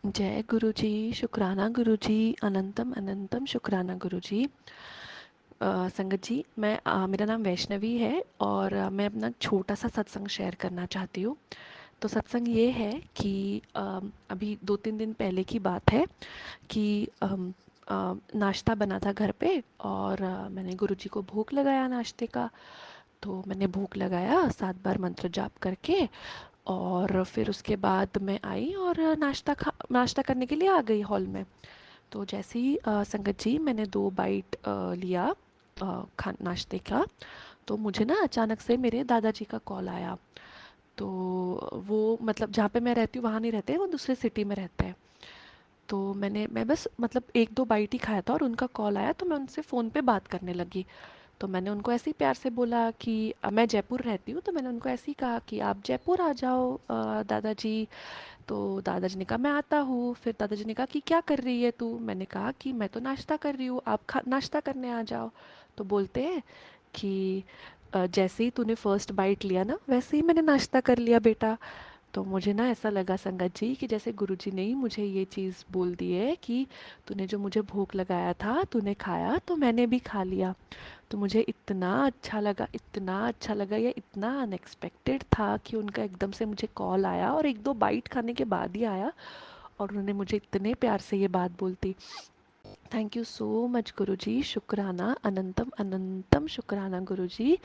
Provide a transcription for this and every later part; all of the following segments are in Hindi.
जय गुरु जी, शुक्राना गुरु जी, अनंतम अनंतम शुक्राना गुरु जी। संगत जी, मेरा नाम वैष्णवी है और मैं अपना छोटा सा सत्संग शेयर करना चाहती हूँ। तो सत्संग ये है कि अभी 2-3 दिन पहले की बात है कि नाश्ता बना था घर पे और मैंने गुरु जी को भोग लगाया नाश्ते का। तो मैंने भोग लगाया 7 बार मंत्र जाप करके और फिर उसके बाद मैं आई और नाश्ता करने के लिए आ गई हॉल में। तो जैसे ही संगत जी मैंने 2 बाइट लिया खा नाश्ते का, तो मुझे ना अचानक से मेरे दादाजी का कॉल आया। तो वो मतलब जहाँ पे मैं रहती हूँ वहाँ नहीं रहते हैं, वो दूसरे सिटी में रहते हैं। तो मैं बस मतलब 1-2 बाइट ही खाया था और उनका कॉल आया, तो मैं उनसे फ़ोन पे बात करने लगी। तो मैंने उनको ऐसे ही प्यार से बोला कि मैं जयपुर रहती हूँ, तो मैंने उनको ऐसे ही कहा कि आप जयपुर आ जाओ दादाजी। तो दादाजी ने कहा मैं आता हूँ। फिर दादाजी ने कहा कि क्या कर रही है तू? मैंने कहा कि मैं तो नाश्ता कर रही हूँ, आप नाश्ता करने आ जाओ। तो बोलते हैं कि जैसे ही तूने फर्स्ट बाइट लिया ना, वैसे ही मैंने नाश्ता कर लिया बेटा। तो मुझे ना ऐसा लगा संगत जी कि जैसे गुरुजी ने ही मुझे ये चीज़ बोल दी है कि तूने जो मुझे भोग लगाया था तूने खाया, तो मैंने भी खा लिया। तो मुझे इतना अच्छा लगा, इतना अच्छा लगा, ये इतना अनएक्सपेक्टेड था कि उनका एकदम से मुझे कॉल आया और 1-2 बाइट खाने के बाद ही आया और उन्होंने मुझे इतने प्यार से ये बात बोलती। Thank you so much Guruji, शुक्राना अनंतम अनंतम शुक्राना गुरुजी।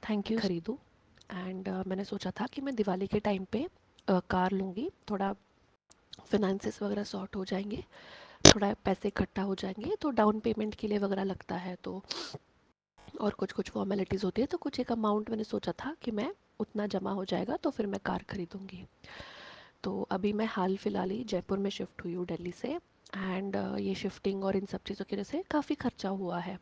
Thank you. खरीदूँ एंड मैंने सोचा था कि मैं दिवाली के टाइम पे कार लूँगी, थोड़ा फिनेंसेस वगैरह सॉर्ट हो जाएंगे, थोड़ा पैसे इकट्ठा हो जाएंगे, तो डाउन पेमेंट के लिए वगैरह लगता है, तो और कुछ कुछ फॉर्मेलिटीज़ होती है, तो कुछ एक अमाउंट मैंने सोचा था कि मैं उतना जमा हो जाएगा तो फिर मैं कार खरीदूँगी। तो अभी मैं हाल फिलहाल ही जयपुर में शिफ्ट हुई हूँ दिल्ली से एंड ये शिफ्टिंग और इन सब चीज़ों की वजह से काफ़ी खर्चा हुआ है।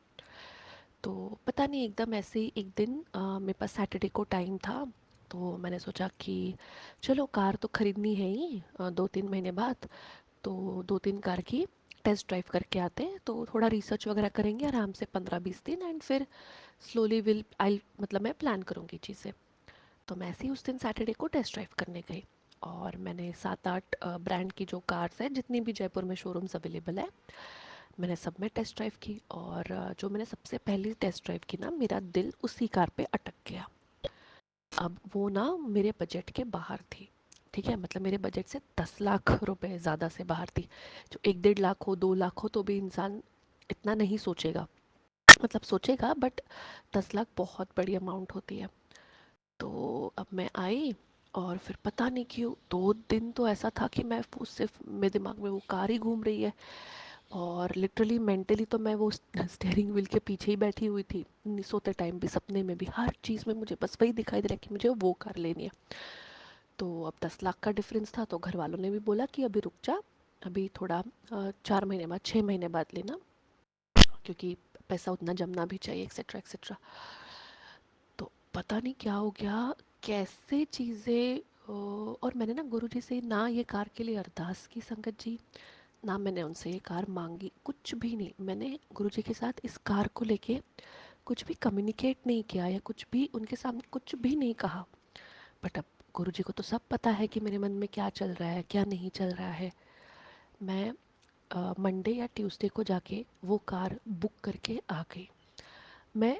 तो पता नहीं एकदम ऐसे ही एक दिन मेरे पास सैटरडे को टाइम था, तो मैंने सोचा कि चलो कार तो ख़रीदनी है ही 2-3 महीने बाद, तो 2-3 कार की टेस्ट ड्राइव करके आते हैं, तो थोड़ा रिसर्च वगैरह करेंगे आराम से 15-20 दिन एंड फिर स्लोली विल आई मतलब मैं प्लान करूँगी चीज़ें। तो मैं ऐसे ही उस दिन सैटरडे को टेस्ट ड्राइव करने गई और मैंने 7-8 ब्रांड की जो कार्स हैं जितनी भी जयपुर में शोरूम्स अवेलेबल है, मैंने सब में टेस्ट ड्राइव की और जो मैंने सबसे पहली टेस्ट ड्राइव की ना, मेरा दिल उसी कार पे अटक गया। अब वो ना मेरे बजट के बाहर थी, ठीक है, मतलब मेरे बजट से 10 लाख रुपए ज़्यादा से बाहर थी। जो 1-1.5 लाख हो 2 लाख हो तो भी इंसान इतना नहीं सोचेगा, मतलब सोचेगा बट 10 लाख बहुत बड़ी अमाउंट होती है। तो अब मैं आई और फिर पता नहीं क्यों 2 दिन तो ऐसा था कि मैं सिर्फ मेरे दिमाग में वो कार ही घूम रही है और लिटरली मेंटली तो मैं वो स्टेयरिंग व्हील के पीछे ही बैठी हुई थी। सोते टाइम भी, सपने में भी, हर चीज़ में मुझे बस वही दिखाई दे रहा है कि मुझे वो कार लेनी है। तो अब 10 लाख का डिफरेंस था, तो घर वालों ने भी बोला कि अभी रुक जा, अभी थोड़ा 4 महीने बाद 6 महीने बाद लेना, क्योंकि पैसा उतना जमना भी चाहिए एक्सेट्रा एक्सेट्रा। तो पता नहीं क्या हो गया, कैसे चीज़ें और मैंने ना गुरुजी से ना ये कार के लिए अरदास की संगत जी, ना मैंने उनसे ये कार मांगी, कुछ भी नहीं। मैंने गुरुजी के साथ इस कार को लेके कुछ भी कम्युनिकेट नहीं किया या कुछ भी उनके सामने कुछ भी नहीं कहा। बट अब गुरुजी को तो सब पता है कि मेरे मन में क्या चल रहा है क्या नहीं चल रहा है। मैं मंडे या ट्यूसडे को जाके वो कार बुक करके आ गई। मैं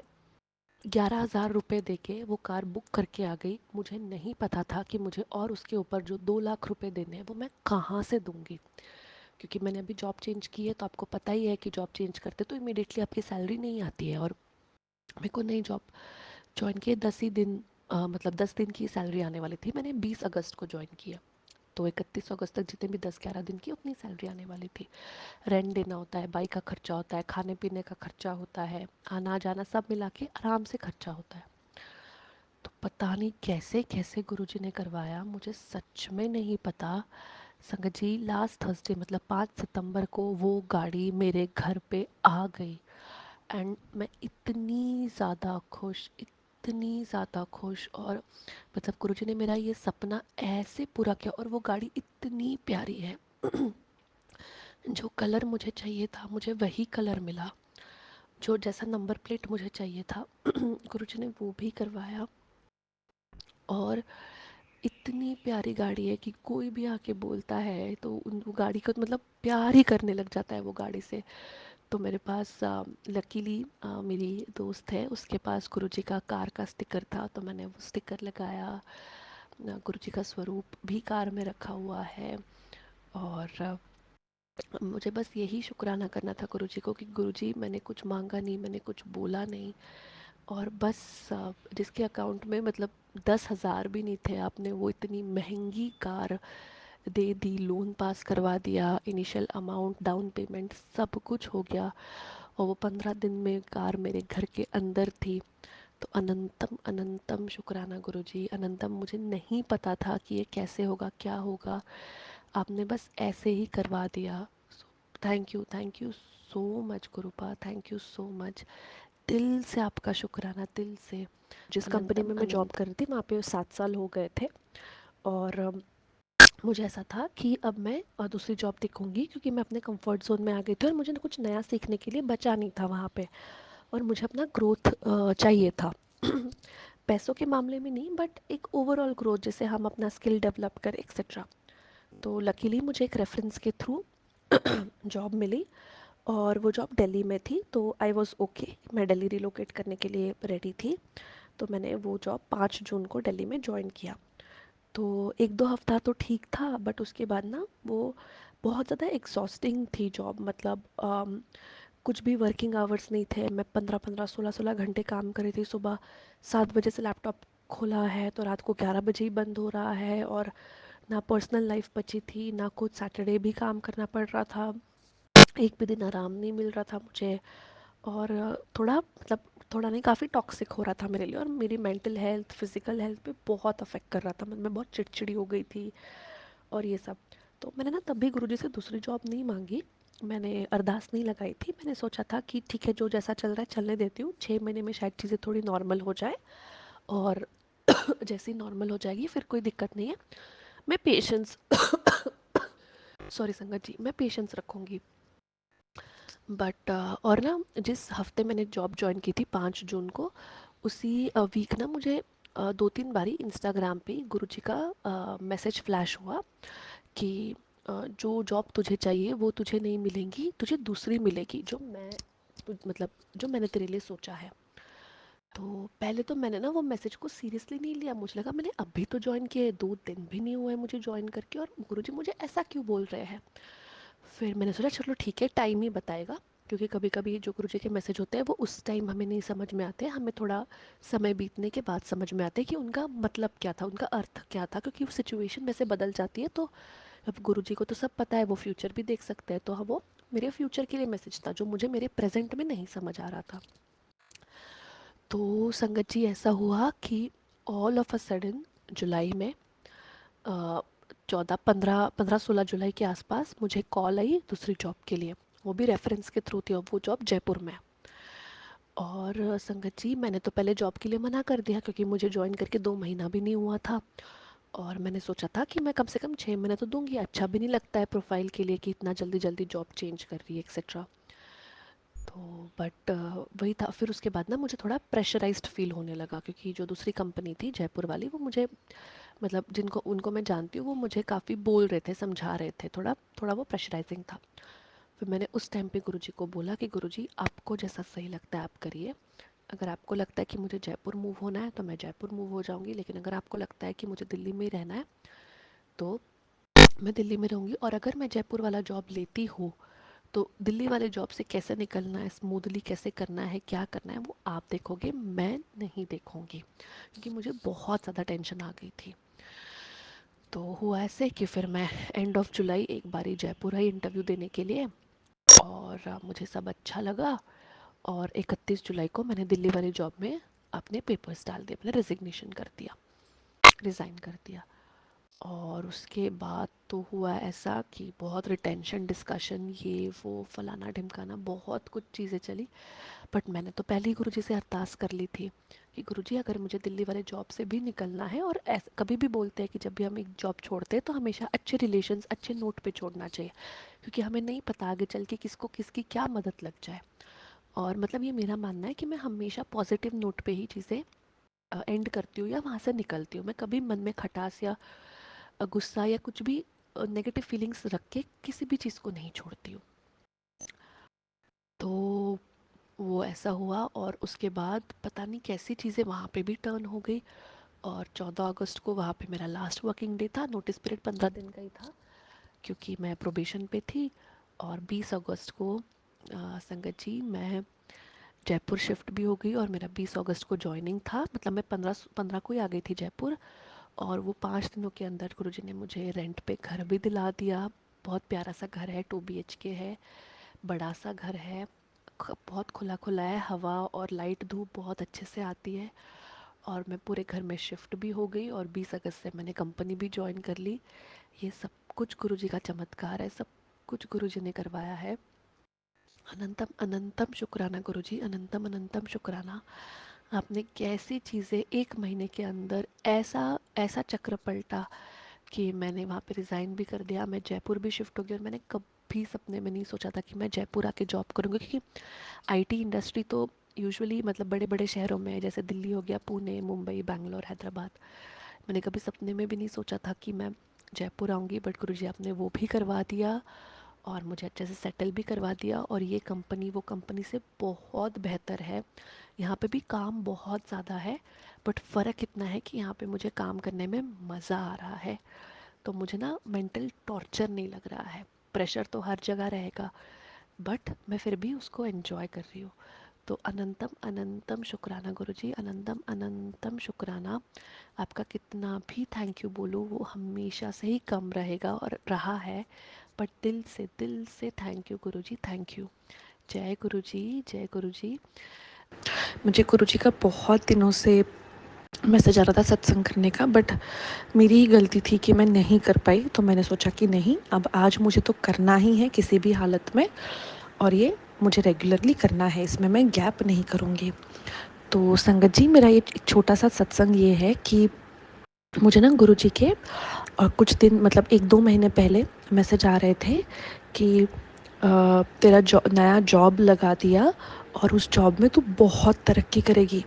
11,000 रुपये दे के वो कार बुक करके आ गई। मुझे नहीं पता था कि मुझे और उसके ऊपर जो 2 लाख रुपए देने हैं वो मैं कहाँ से दूंगी, क्योंकि मैंने अभी जॉब चेंज की है, तो आपको पता ही है कि जॉब चेंज करते तो इमीडिएटली आपकी सैलरी नहीं आती है, और मेरे को नई जॉब ज्वाइन किए 10 ही दिन मतलब 10 दिन की सैलरी आने वाली थी। मैंने 20 अगस्त को ज्वाइन किया, तो 31 अगस्त तक जितने भी 10-11 दिन की उतनी सैलरी आने वाली थी। रेंट देना होता है, बाइक का खर्चा होता है, खाने पीने का खर्चा होता है, आना जाना सब मिला के आराम से खर्चा होता है। तो पता नहीं कैसे कैसे गुरुजी ने करवाया, मुझे सच में नहीं पता। संगत जी, लास्ट थर्सडे मतलब 5 सितंबर को वो गाड़ी मेरे घर पे आ गई एंड मैं इतनी ज़्यादा खुश, इतनी ज़्यादा खुश, और मतलब गुरुजी ने मेरा ये सपना ऐसे पूरा किया, और वो गाड़ी इतनी प्यारी है। जो कलर मुझे चाहिए था मुझे वही कलर मिला, जो जैसा नंबर प्लेट मुझे चाहिए था गुरुजी ने वो भी करवाया। और इतनी प्यारी गाड़ी है कि कोई भी आके बोलता है तो उन वो गाड़ी को मतलब प्यार ही करने लग जाता है वो गाड़ी से। तो मेरे पास लकीली मेरी दोस्त है, उसके पास गुरुजी का कार का स्टिकर था, तो मैंने वो स्टिकर लगाया। गुरुजी का स्वरूप भी कार में रखा हुआ है। और मुझे बस यही शुक्राना करना था गुरुजी को कि गुरुजी मैंने कुछ मांगा नहीं, मैंने कुछ बोला नहीं, और बस जिसके अकाउंट में मतलब 10,000 भी नहीं थे, आपने वो इतनी महंगी कार दे दी, लोन पास करवा दिया, इनिशियल अमाउंट, डाउन पेमेंट सब कुछ हो गया, और वो 15 दिन में कार मेरे घर के अंदर थी। तो अनंतम अनंतम शुक्राना गुरुजी, अनंतम। मुझे नहीं पता था कि ये कैसे होगा, क्या होगा, आपने बस ऐसे ही करवा दिया। Thank you so much गुरुपा, thank you so much. दिल से आपका शुक्राना, दिल से। जिस कंपनी अनंतम में मैं जॉब अनंत। कर रही थी वहाँ पे 7 साल हो गए थे। और मुझे ऐसा था कि अब मैं दूसरी जॉब देखूंगी, क्योंकि मैं अपने कंफर्ट जोन में आ गई थी और मुझे कुछ नया सीखने के लिए बचा नहीं था वहाँ पे। और मुझे अपना ग्रोथ चाहिए था। पैसों के मामले में नहीं, बट एक ओवरऑल ग्रोथ, जैसे हम अपना स्किल डेवलप करें एक्सेट्रा। तो लकीली मुझे एक रेफरेंस के थ्रू जॉब मिली, और वो जॉब दिल्ली में थी, तो आई वॉज़ ओके, मैं दिल्ली रिलोकेट करने के लिए रेडी थी। तो मैंने वो जॉब 5 जून को दिल्ली में ज्वाइन किया। तो 1-2 हफ्ता तो ठीक था, बट उसके बाद ना वो बहुत ज़्यादा एग्जॉस्टिंग थी जॉब। मतलब कुछ भी वर्किंग आवर्स नहीं थे, मैं 15-15 16-16 घंटे काम कर रही थी। सुबह 7 बजे से लैपटॉप खोला है तो रात को 11 बजे ही बंद हो रहा है, और ना पर्सनल लाइफ बची थी, ना कुछ। सैटरडे भी काम करना पड़ रहा था, एक भी दिन आराम नहीं मिल रहा था मुझे। और थोड़ा मतलब थोड़ा नहीं, काफ़ी टॉक्सिक हो रहा था मेरे लिए, और मेरी मेंटल हेल्थ, फिजिकल हेल्थ पे बहुत अफेक्ट कर रहा था। मैं बहुत चिड़चिड़ी हो गई थी और ये सब। तो मैंने ना तभी गुरुजी से दूसरी जॉब नहीं मांगी, मैंने अरदास नहीं लगाई थी। मैंने सोचा था कि ठीक है, जो जैसा चल रहा है चलने देती हूँ, 6 महीने में शायद चीज़ें थोड़ी नॉर्मल हो जाए, और जैसी नॉर्मल हो जाएगी फिर कोई दिक्कत नहीं है। मैं पेशेंस सॉरी संगत जी, मैं पेशेंस रखूँगी। बट और ना, जिस हफ्ते मैंने जॉब ज्वाइन की थी 5 जून को, उसी वीक ना मुझे 2-3 बारी इंस्टाग्राम पे गुरुजी का मैसेज फ्लैश हुआ कि जो जॉब तुझे चाहिए वो तुझे नहीं मिलेंगी, तुझे दूसरी मिलेगी, जो मतलब जो मैंने तेरे लिए सोचा है। तो पहले तो मैंने ना वो मैसेज को सीरियसली नहीं लिया, मुझे लगा मैंने अभी तो ज्वाइन किया है, 2 दिन भी नहीं हुए मुझे ज्वाइन करके, और गुरुजी मुझे ऐसा क्यों बोल रहे हैं। फिर मैंने सोचा चलो ठीक है, टाइम ही बताएगा, क्योंकि कभी कभी जो गुरुजी के मैसेज होते हैं वो उस टाइम हमें नहीं समझ में आते, हमें थोड़ा समय बीतने के बाद समझ में आते हैं कि उनका मतलब क्या था, उनका अर्थ क्या था, क्योंकि वो सिचुएशन वैसे बदल जाती है। तो अब गुरुजी को तो सब पता है, वो फ्यूचर भी देख सकते हैं, तो हाँ, वो मेरे फ्यूचर के लिए मैसेज था जो मुझे मेरे प्रेजेंट में नहीं समझ आ रहा था। तो संगत जी, ऐसा हुआ कि ऑल ऑफ अ सडन जुलाई में, 14 15 16 जुलाई के आसपास मुझे कॉल आई दूसरी जॉब के लिए। वो भी रेफरेंस के थ्रू थी, और वो जॉब जयपुर में। और संगत जी, मैंने तो पहले जॉब के लिए मना कर दिया, क्योंकि मुझे ज्वाइन करके 2 महीना भी नहीं हुआ था, और मैंने सोचा था कि मैं कम से कम 6 महीने तो दूंगी, अच्छा भी नहीं लगता है प्रोफाइल के लिए कि इतना जल्दी जल्दी जॉब चेंज कर रही है एक्सेट्रा। तो बट वही था। फिर उसके बाद ना मुझे थोड़ा प्रेशराइज्ड फील होने लगा, क्योंकि जो दूसरी कंपनी थी जयपुर वाली, वो मुझे मतलब जिनको उनको मैं जानती हूँ, वो मुझे काफ़ी बोल रहे थे, समझा रहे थे, थोड़ा थोड़ा वो प्रेशराइजिंग था। फिर मैंने उस टाइम पे गुरुजी को बोला कि गुरुजी, आपको जैसा सही लगता है आप करिए। अगर आपको लगता है कि मुझे जयपुर मूव होना है तो मैं जयपुर मूव हो जाऊंगी, लेकिन अगर आपको लगता है कि मुझे दिल्ली में ही रहना है तो मैं दिल्ली में रहूंगी। और अगर मैं जयपुर वाला जॉब लेती हूँ तो दिल्ली वाले जॉब से कैसे निकलना है, स्मूथली कैसे करना है, क्या करना है, वो आप देखोगे, मैं नहीं देखूंगी, क्योंकि मुझे बहुत ज़्यादा टेंशन आ गई थी। तो हुआ ऐसे कि फिर मैं एंड ऑफ जुलाई एक बारी जयपुर आई इंटरव्यू देने के लिए, और मुझे सब अच्छा लगा। और 31 जुलाई को मैंने दिल्ली वाली जॉब में अपने पेपर्स डाल दिए, अपना रेजिग्नेशन कर दिया, रिज़ाइन कर दिया। और उसके बाद तो हुआ ऐसा कि बहुत रिटेंशन डिस्कशन, ये वो फलाना ढिमकाना, बहुत कुछ चीज़ें चली। बट मैंने तो पहले ही गुरुजी से अरदास कर ली थी कि गुरुजी, अगर मुझे दिल्ली वाले जॉब से भी निकलना है, और ऐसा कभी भी बोलते हैं कि जब भी हम एक जॉब छोड़ते हैं तो हमेशा अच्छे रिलेशंस, अच्छे नोट पे छोड़ना चाहिए, क्योंकि हमें नहीं पता आगे चल के किसको किसकी क्या मदद लग जाए। और मतलब ये मेरा मानना है कि मैं हमेशा पॉजिटिव नोट पे ही चीज़ें एंड करती हूँ या वहाँ से निकलती हूँ। मैं कभी मन में खटास या गुस्सा या कुछ भी नेगेटिव फीलिंग्स रख के किसी भी चीज़ को नहीं छोड़ती हूँ। तो वो ऐसा हुआ और उसके बाद पता नहीं कैसी चीज़ें वहाँ पे भी टर्न हो गई और 14 अगस्त को वहाँ पे मेरा लास्ट वर्किंग डे था। नोटिस पीरियड 15 दिन का ही था क्योंकि मैं प्रोबेशन पे थी। और 20 अगस्त को संगत जी मैं जयपुर शिफ्ट भी हो गई और मेरा 20 अगस्त को जॉइनिंग था। मतलब मैं 15 को ही आ गई थी जयपुर। और वो 5 दिनों के अंदर गुरुजी ने मुझे रेंट पे घर भी दिला दिया। बहुत प्यारा सा घर है, 2 BHK है, बड़ा सा घर है, बहुत खुला खुला है, हवा और लाइट धूप बहुत अच्छे से आती है। और मैं पूरे घर में शिफ्ट भी हो गई और 20 अगस्त से मैंने कंपनी भी ज्वाइन कर ली। ये सब कुछ गुरुजी का चमत्कार है, सब कुछ गुरुजी ने करवाया है। अनंतम अनंतम शुक्राना गुरुजी, अनंतम अनंतम शुक्राना। आपने कैसी चीज़ें 1 महीने के अंदर ऐसा ऐसा चक्र पलटा कि मैंने वहाँ पे रिज़ाइन भी कर दिया, मैं जयपुर भी शिफ्ट हो गई। और मैंने कभी सपने में नहीं सोचा था कि मैं जयपुर आके जॉब करूँगी, क्योंकि आईटी इंडस्ट्री तो यूजुअली मतलब बड़े बड़े शहरों में है, जैसे दिल्ली हो गया, पुणे, मुंबई, बैंगलोर, हैदराबाद। मैंने कभी सपने में भी नहीं सोचा था कि मैं जयपुर आऊँगी, बट गुरुजी आपने वो भी करवा दिया और मुझे अच्छे से सेटल भी करवा दिया। और ये कंपनी वो कंपनी से बहुत बेहतर है। यहाँ पे भी काम बहुत ज़्यादा है, बट फ़र्क इतना है कि यहाँ पे मुझे काम करने में मज़ा आ रहा है। तो मुझे ना मेंटल टॉर्चर नहीं लग रहा है। प्रेशर तो हर जगह रहेगा, बट मैं फिर भी उसको एंजॉय कर रही हूँ। तो अनंतम अनंतम शुक्राना गुरुजी, अनंतम अनंतम शुक्राना। आपका कितना भी थैंक यू बोलूँ वो हमेशा से ही कम रहेगा और रहा है। बट दिल से thank you Guruji, thank you. जय गुरुजी, जय गुरुजी। मुझे गुरुजी का बहुत दिनों से मैसेज आ रहा था सत्संग करने का, बट मेरी ही गलती थी कि मैं नहीं कर पाई। तो मैंने सोचा कि नहीं, अब आज मुझे तो करना ही है किसी भी हालत में, और ये मुझे रेगुलरली करना है, इसमें मैं गैप नहीं करूँगी। तो संगत जी मेरा ये एक छोटा सा सत्संग ये है कि मुझे ना गुरुजी के और कुछ दिन मतलब 1-2 महीने पहले मैसेज आ रहे थे कि तेरा नया जॉब लगा दिया और उस जॉब में तू बहुत तरक्की करेगी।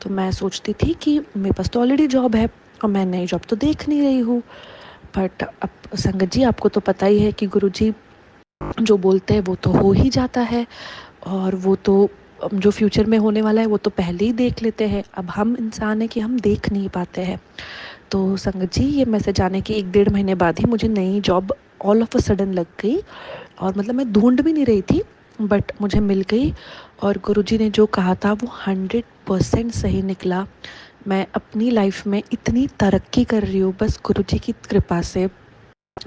तो मैं सोचती थी कि मेरे पास तो ऑलरेडी जॉब है और मैं नई जॉब तो देख नहीं रही हूँ। बट अब संगत जी आपको तो पता ही है कि गुरुजी जो बोलते हैं वो तो हो ही जाता है, और वो तो जो फ्यूचर में होने वाला है वो तो पहले ही देख लेते हैं। अब हम इंसान हैं कि हम देख नहीं पाते हैं। तो संगत जी ये मैसेज आने के 1-1.5 महीने बाद ही मुझे नई job all of a sudden लग गई। और मतलब मैं ढूंढ भी नहीं रही थी, बट मुझे मिल गई। और गुरुजी ने जो कहा था वो 100% सही निकला। मैं अपनी लाइफ में इतनी तरक्की कर रही हूँ बस गुरुजी की कृपा से।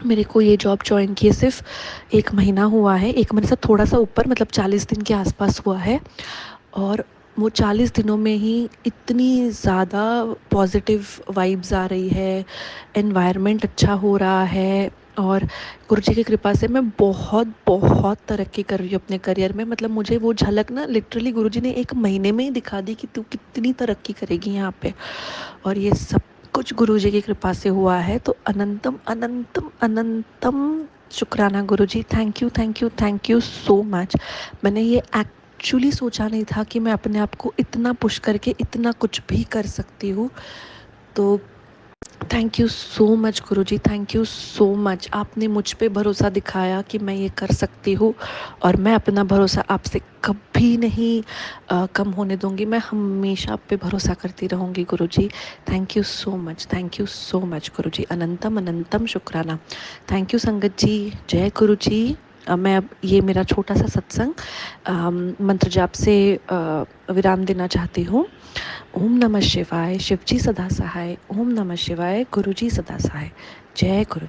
मेरे को ये जॉब ज्वाइन किए सिर्फ 1 महीना हुआ है, 1 महीने से थोड़ा सा ऊपर, मतलब 40 दिन के आसपास हुआ है। और वो 40 दिनों में ही इतनी ज़्यादा पॉजिटिव वाइब्स आ रही है, एनवायरनमेंट अच्छा हो रहा है। और गुरुजी की कृपा से मैं बहुत बहुत तरक्की कर रही हूँ अपने करियर में। मतलब मुझे वो झलक ना लिटरली गुरुजी ने 1 महीने में ही दिखा दी कि तू कितनी तरक्की करेगी यहाँ पे। और ये सब कुछ गुरुजी की कृपा से हुआ है। तो अनंतम अनंतम अनंतम शुक्राना Guruji, thank you thank you thank you so much. मैंने ये एक्चुअली सोचा नहीं था कि मैं अपने आप को इतना पुश करके इतना कुछ भी कर सकती हूँ। तो thank you so much Guruji, thank you so much. आपने मुझ पे भरोसा दिखाया कि मैं ये कर सकती हूँ, और मैं अपना भरोसा आपसे कभी नहीं कम होने दूंगी। मैं हमेशा आप पे भरोसा करती रहूँगी Guruji. Thank you so much, thank you so much Guruji, अनंतम अनंतम शुक्राना। थैंक यू संगत जी, जय गुरुजी। मैं अब ये मेरा छोटा सा सत्संग मंत्र जाप से विराम देना चाहती हूँ। ओम नमः शिवाय, शिवजी सदा सहाय। ओम नमः शिवाय, गुरुजी सदा सहाय। जय गुरु।